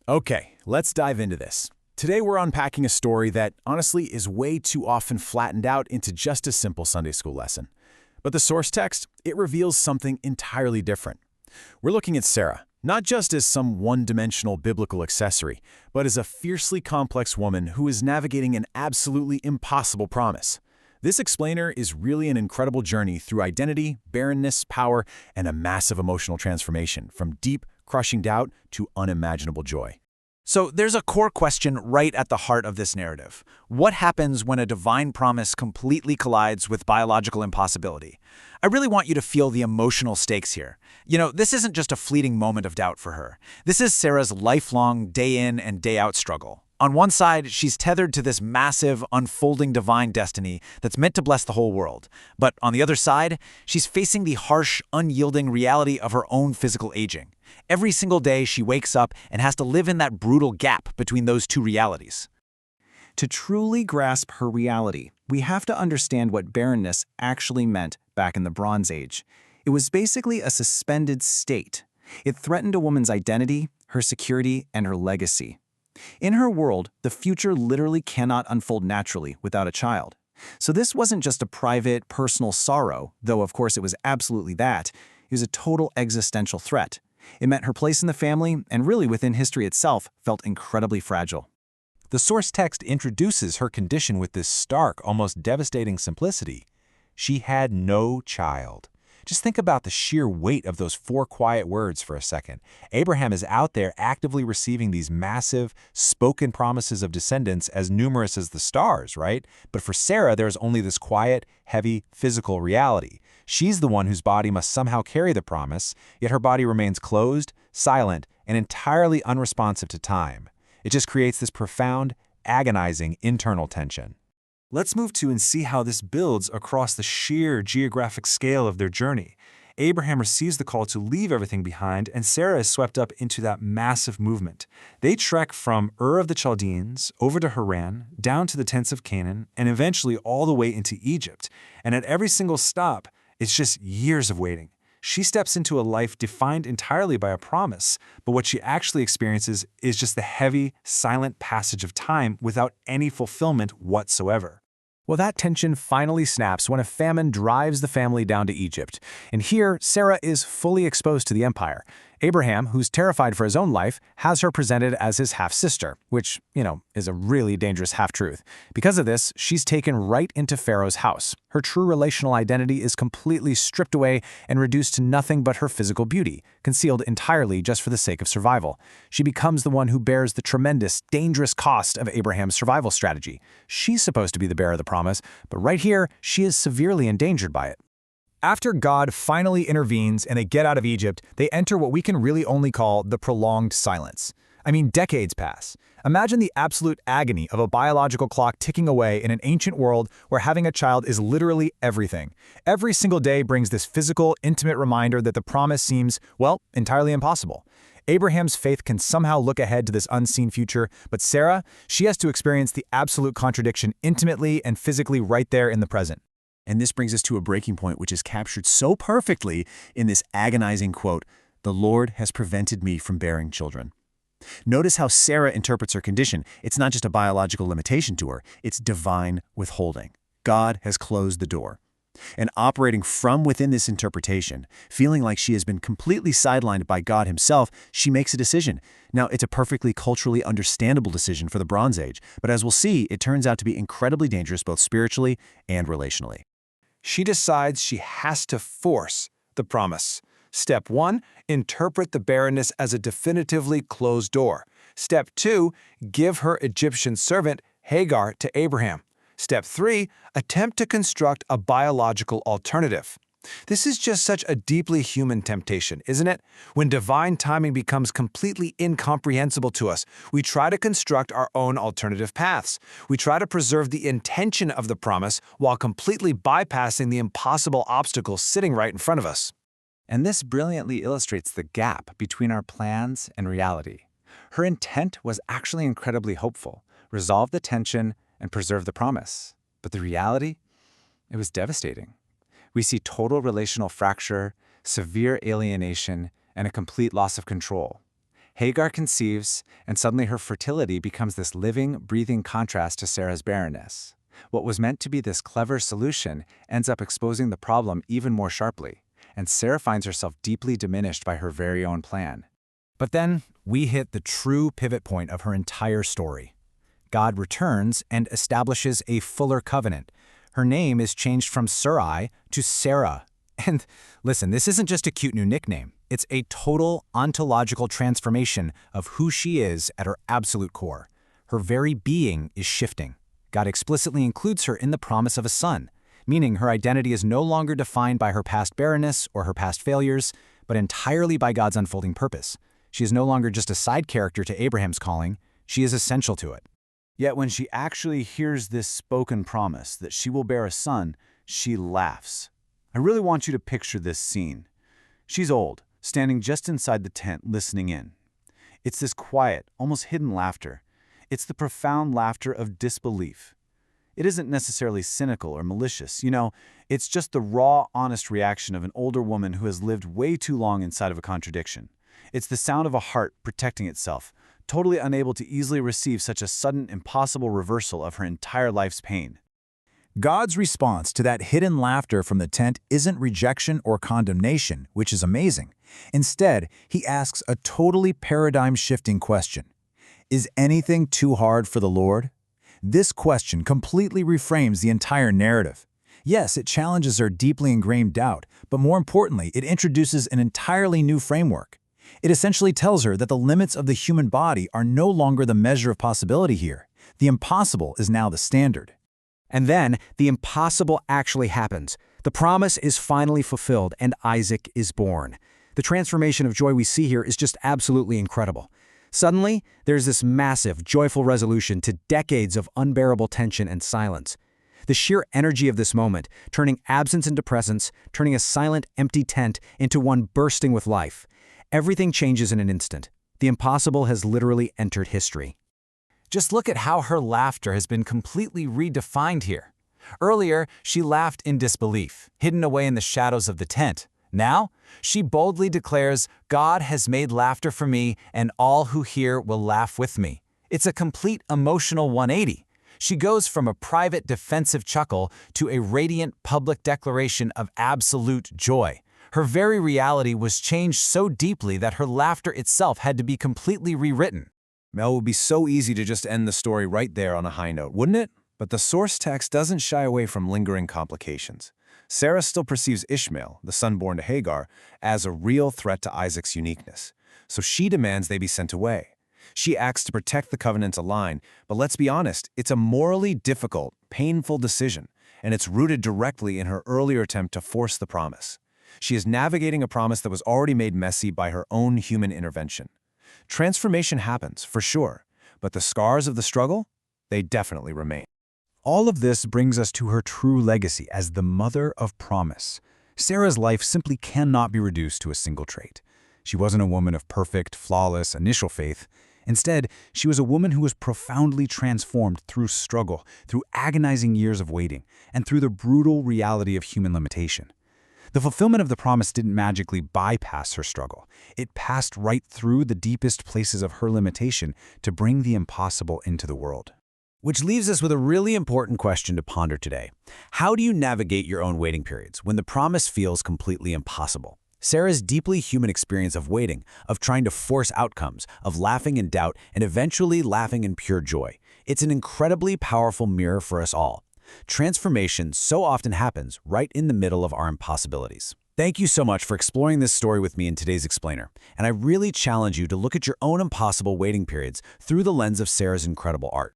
Okay, let's dive into this. Today we're unpacking a story that, honestly, is way too often flattened out into just a simple Sunday school lesson. But the source text, it reveals something entirely different. We're looking at Sarah, not just as some one-dimensional biblical accessory, but as a fiercely complex woman who is navigating an absolutely impossible promise. This explainer is really an incredible journey through identity, barrenness, power, and a massive emotional transformation from deep, crushing doubt to unimaginable joy. So there's a core question right at the heart of this narrative. What happens when a divine promise completely collides with biological impossibility? I really want you to feel the emotional stakes here. This isn't just a fleeting moment of doubt for her. This is Sarah's lifelong day-in and day-out struggle. On one side, she's tethered to this massive, unfolding divine destiny that's meant to bless the whole world. But on the other side, she's facing the harsh, unyielding reality of her own physical aging. Every single day, she wakes up and has to live in that brutal gap between those two realities. To truly grasp her reality, we have to understand what barrenness actually meant back in the Bronze Age. It was basically a suspended state. It threatened a woman's identity, her security, and her legacy. In her world, the future literally cannot unfold naturally without a child. So this wasn't just a private, personal sorrow, though of course it was absolutely that. It was a total existential threat. It meant her place in the family, and really within history itself, felt incredibly fragile. The source text introduces her condition with this stark, almost devastating simplicity. She had no child. Just think about the sheer weight of those four quiet words for a second. Abraham is out there actively receiving these massive, spoken promises of descendants as numerous as the stars, right? But for Sarah, there's only this quiet, heavy, physical reality. She's the one whose body must somehow carry the promise, yet her body remains closed, silent, and entirely unresponsive to time. It just creates this profound, agonizing internal tension. Let's move to and see how this builds across the sheer geographic scale of their journey. Abraham receives the call to leave everything behind, and Sarah is swept up into that massive movement. They trek from Ur of the Chaldeans over to Haran, down to the tents of Canaan, and eventually all the way into Egypt. And at every single stop, it's just years of waiting. She steps into a life defined entirely by a promise, but what she actually experiences is just the heavy, silent passage of time without any fulfillment whatsoever. Well, that tension finally snaps when a famine drives the family down to Egypt. And here, Sarah is fully exposed to the empire. Abraham, who's terrified for his own life, has her presented as his half-sister, which, is a really dangerous half-truth. Because of this, she's taken right into Pharaoh's house. Her true relational identity is completely stripped away and reduced to nothing but her physical beauty, concealed entirely just for the sake of survival. She becomes the one who bears the tremendous, dangerous cost of Abraham's survival strategy. She's supposed to be the bearer of the promise, but right here, she is severely endangered by it. After God finally intervenes and they get out of Egypt, they enter what we can really only call the prolonged silence. I mean, decades pass. Imagine the absolute agony of a biological clock ticking away in an ancient world where having a child is literally everything. Every single day brings this physical, intimate reminder that the promise seems, entirely impossible. Abraham's faith can somehow look ahead to this unseen future, but Sarah, she has to experience the absolute contradiction intimately and physically right there in the present. And this brings us to a breaking point which is captured so perfectly in this agonizing quote, "The Lord has prevented me from bearing children." Notice how Sarah interprets her condition. It's not just a biological limitation to her, it's divine withholding. God has closed the door. And operating from within this interpretation, feeling like she has been completely sidelined by God himself, she makes a decision. Now, it's a perfectly culturally understandable decision for the Bronze Age, but as we'll see, it turns out to be incredibly dangerous both spiritually and relationally. She decides she has to force the promise. Step 1, interpret the barrenness as a definitively closed door. Step 2, give her Egyptian servant Hagar to Abraham. Step 3, attempt to construct a biological alternative. This is just such a deeply human temptation, isn't it? When divine timing becomes completely incomprehensible to us, we try to construct our own alternative paths. We try to preserve the intention of the promise while completely bypassing the impossible obstacles sitting right in front of us. And this brilliantly illustrates the gap between our plans and reality. Her intent was actually incredibly hopeful, resolve the tension and preserve the promise. But the reality? It was devastating. We see total relational fracture, severe alienation, and a complete loss of control. Hagar conceives, and suddenly her fertility becomes this living, breathing contrast to Sarah's barrenness. What was meant to be this clever solution ends up exposing the problem even more sharply, and Sarah finds herself deeply diminished by her very own plan. But then we hit the true pivot point of her entire story. God returns and establishes a fuller covenant. Her name is changed from Sarai to Sarah. And listen, this isn't just a cute new nickname. It's a total ontological transformation of who she is at her absolute core. Her very being is shifting. God explicitly includes her in the promise of a son, meaning her identity is no longer defined by her past barrenness or her past failures, but entirely by God's unfolding purpose. She is no longer just a side character to Abraham's calling, she is essential to it. Yet when she actually hears this spoken promise that she will bear a son, she laughs. I really want you to picture this scene. She's old, standing just inside the tent listening in. It's this quiet, almost hidden laughter. It's the profound laughter of disbelief. It isn't necessarily cynical or malicious, it's just the raw, honest reaction of an older woman who has lived way too long inside of a contradiction. It's the sound of a heart protecting itself, totally unable to easily receive such a sudden, impossible reversal of her entire life's pain. God's response to that hidden laughter from the tent isn't rejection or condemnation, which is amazing. Instead, he asks a totally paradigm-shifting question. Is anything too hard for the Lord? This question completely reframes the entire narrative. Yes, it challenges her deeply ingrained doubt, but more importantly, it introduces an entirely new framework. It essentially tells her that the limits of the human body are no longer the measure of possibility here. The impossible is now the standard. And then the impossible actually happens. The promise is finally fulfilled and Isaac is born. The transformation of joy we see here is just absolutely incredible. Suddenly, there's this massive, joyful resolution to decades of unbearable tension and silence. The sheer energy of this moment, turning absence into presence, turning a silent, empty tent into one bursting with life. Everything changes in an instant. The impossible has literally entered history. Just look at how her laughter has been completely redefined here. Earlier, she laughed in disbelief, hidden away in the shadows of the tent. Now, she boldly declares, God has made laughter for me, and all who hear will laugh with me. It's a complete emotional 180. She goes from a private defensive chuckle to a radiant public declaration of absolute joy. Her very reality was changed so deeply that her laughter itself had to be completely rewritten. Mel, it would be so easy to just end the story right there on a high note, wouldn't it? But the source text doesn't shy away from lingering complications. Sarah still perceives Ishmael, the son born to Hagar, as a real threat to Isaac's uniqueness. So she demands they be sent away. She acts to protect the covenant's line, but let's be honest, it's a morally difficult, painful decision, and it's rooted directly in her earlier attempt to force the promise. She is navigating a promise that was already made messy by her own human intervention. Transformation happens, for sure, but the scars of the struggle, they definitely remain. All of this brings us to her true legacy as the mother of promise. Sarah's life simply cannot be reduced to a single trait. She wasn't a woman of perfect, flawless initial faith. Instead, she was a woman who was profoundly transformed through struggle, through agonizing years of waiting, and through the brutal reality of human limitation. The fulfillment of the promise didn't magically bypass her struggle. It passed right through the deepest places of her limitation to bring the impossible into the world. Which leaves us with a really important question to ponder today. How do you navigate your own waiting periods when the promise feels completely impossible? Sarah's deeply human experience of waiting, of trying to force outcomes, of laughing in doubt, and eventually laughing in pure joy. It's an incredibly powerful mirror for us all. Transformation so often happens right in the middle of our impossibilities. Thank you so much for exploring this story with me in today's Explainer, and I really challenge you to look at your own impossible waiting periods through the lens of Sarah's incredible art.